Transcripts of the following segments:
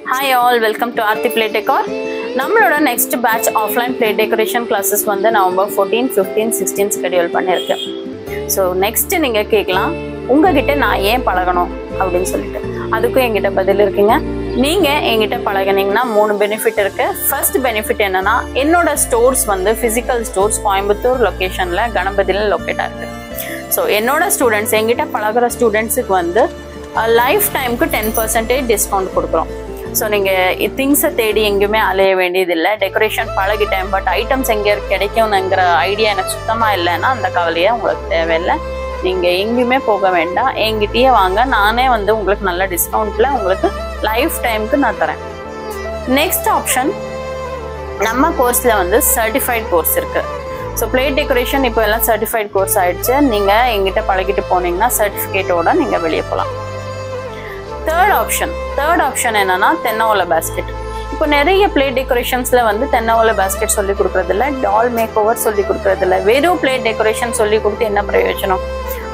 Hi all, welcome to Aarthi Play Decor. நம்மளோட next batch offline play decoration classes வந்து November 14, 15, 16 schedule பண்ணிருக்கேன். So next நீங்க கேட்கலாம் உங்ககிட்ட நான் ஏன் பழகணும் அப்படின்னு சொல்லிட்டு. அதுக்கு என்கிட்ட பதில் இருக்குங்க. நீங்க என்கிட்ட பழகுனீங்கன்னா மூணு பெனிஃபிட் இருக்கு. ஃபர்ஸ்ட் பெனிஃபிட் என்னன்னா என்னோட ஸ்டோர்ஸ் வந்து பிசிக்கல் ஸ்டோர்ஸ் கோயம்புத்தூர் லொகேஷன்ல கணபதியில லொகேட் ஆகுது. ஸோ என்னோட ஸ்டூடெண்ட்ஸ் என்கிட்ட பழகுற ஸ்டூடெண்ட்ஸுக்கு வந்து லைஃப் டைமுக்கு 10% டிஸ்கவுண்ட் கொடுக்குறோம். ஸோ நீங்கள் திங்ஸை தேடி எங்கேயுமே அலைய வேண்டியதில்லை. டெக்கரேஷன் பழகிட்டேன், பட் ஐட்டம்ஸ் எங்கே கிடைக்கும்ங்கிற ஐடியா எனக்கு சுத்தமாக இல்லைன்னா அந்த கவலையே உங்களுக்கு தேவையில்லை. நீங்கள் எங்கேயுமே போக வேண்டாம், என்கிட்டயே வாங்க. நானே வந்து உங்களுக்கு நல்ல டிஸ்கவுண்ட்டில் உங்களுக்கு லைஃப் டைமுக்கு நான் தரேன். நெக்ஸ்ட் ஆப்ஷன், நம்ம கோர்ஸில் வந்து சர்டிஃபைட் கோர்ஸ் இருக்குது. ஸோ பிளேட் டெக்கரேஷன் இப்போ எல்லாம் சர்டிஃபைட் கோர்ஸ் ஆகிடுச்சு. நீங்கள் எங்கிட்ட பழகிட்டு போனீங்கன்னா சர்டிஃபிகேட்டோட நீங்கள் வெளியே போகலாம். தேர்ட் ஆப்ஷன் என்னன்னா தென்னை பேஸ்கெட். இப்போ நிறைய பிளேட் டெக்கரேஷன்ஸ்ல வந்து தென்னை பேஸ்கெட் சொல்லி கொடுக்கறதில்ல, டால் மேக் ஓவர் சொல்லி கொடுக்கறதில்ல. வெறும் பிளேட் டெக்கரேஷன் சொல்லி கொடுத்து என்ன பிரயோஜனம்?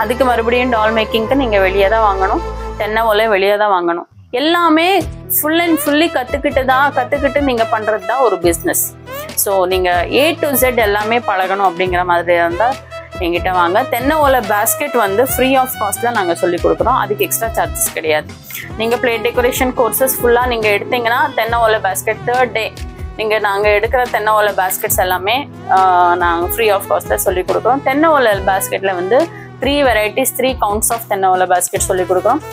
அதுக்கு மறுபடியும் டால் மேக்கிங்க்கு நீங்க வெளியே தான் வாங்கணும், தென்னை வெளியே தான் வாங்கணும். எல்லாமே ஃபுல் அண்ட் ஃபுல்லி கத்துக்கிட்டு நீங்க பண்றது தான் ஒரு பிஸ்னஸ். ஸோ நீங்க A to Z எல்லாமே பழகணும் அப்படிங்கிற மாதிரி இருந்தால் எங்கிட்ட வாங்க. தென்னை பேஸ்கெட் வந்து ஃப்ரீ ஆஃப் காஸ்ட்ல நாங்கள் சொல்லி கொடுக்குறோம், அதுக்கு எக்ஸ்ட்ரா சார்ஜஸ் கிடையாது. நீங்கள் பிளேட் டெக்கரேஷன் கோர்சஸ் ஃபுல்லாக நீங்கள் எடுத்தீங்கன்னா தென்னை பேஸ்கெட் தேர்ட் டே நாங்கள் எடுக்கிற தென்னை பேஸ்கெட்ஸ் எல்லாமே நாங்கள் ஃப்ரீ ஆஃப் காஸ்ட்ல சொல்லி கொடுக்குறோம். தென்னை பேஸ்கெட்டில் வந்து 3 வெரைட்டிஸ் 3 கவுண்ட்ஸ் ஆஃப் தென்னை பேஸ்கெட் சொல்லி கொடுக்குறோம்.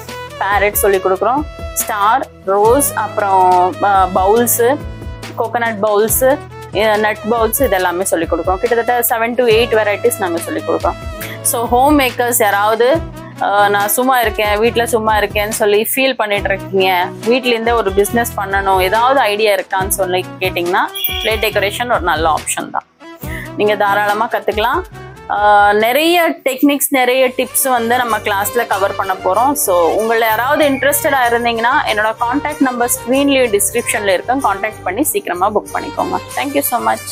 பேரட் சொல்லி கொடுக்குறோம், ஸ்டார், ரோஸ், அப்புறம் bowls, coconut bowls, nut bowls, இதெல்லாமே சொல்லிக் கொடுக்குறோம். கிட்டத்தட்ட 7 to 8 வெரைட்டிஸ் நாங்கள் சொல்லிக் கொடுக்குறோம். ஸோ ஹோம் மேக்கர்ஸ் யாராவது நான் சும்மா இருக்கேன், வீட்டில் சும்மா இருக்கேன்னு சொல்லி ஃபீல் பண்ணிட்டு இருக்கீங்க, வீட்லேருந்தே ஒரு பிஸ்னஸ் பண்ணணும், ஏதாவது ஐடியா இருக்கான்னு சொல்லி கேட்டிங்கன்னா பிளேட் டெக்கரேஷன் ஒரு நல்ல ஆப்ஷன் தான். நீங்கள் தாராளமாக கற்றுக்கலாம். நிறைய டெக்னிக்ஸ், நிறைய டிப்ஸ் வந்து நம்ம கிளாஸில் கவர் பண்ண போகிறோம். ஸோ உங்களை யாராவது இன்ட்ரெஸ்டடாக இருந்தீங்கன்னா என்னோட கான்டாக்ட் நம்பர் ஸ்க்ரீன்லேயே டிஸ்கிரிப்ஷனில் இருக்கும், கான்டாக்ட் பண்ணி சீக்கிரமாக புக் பண்ணிக்கோங்க. Thank you so much.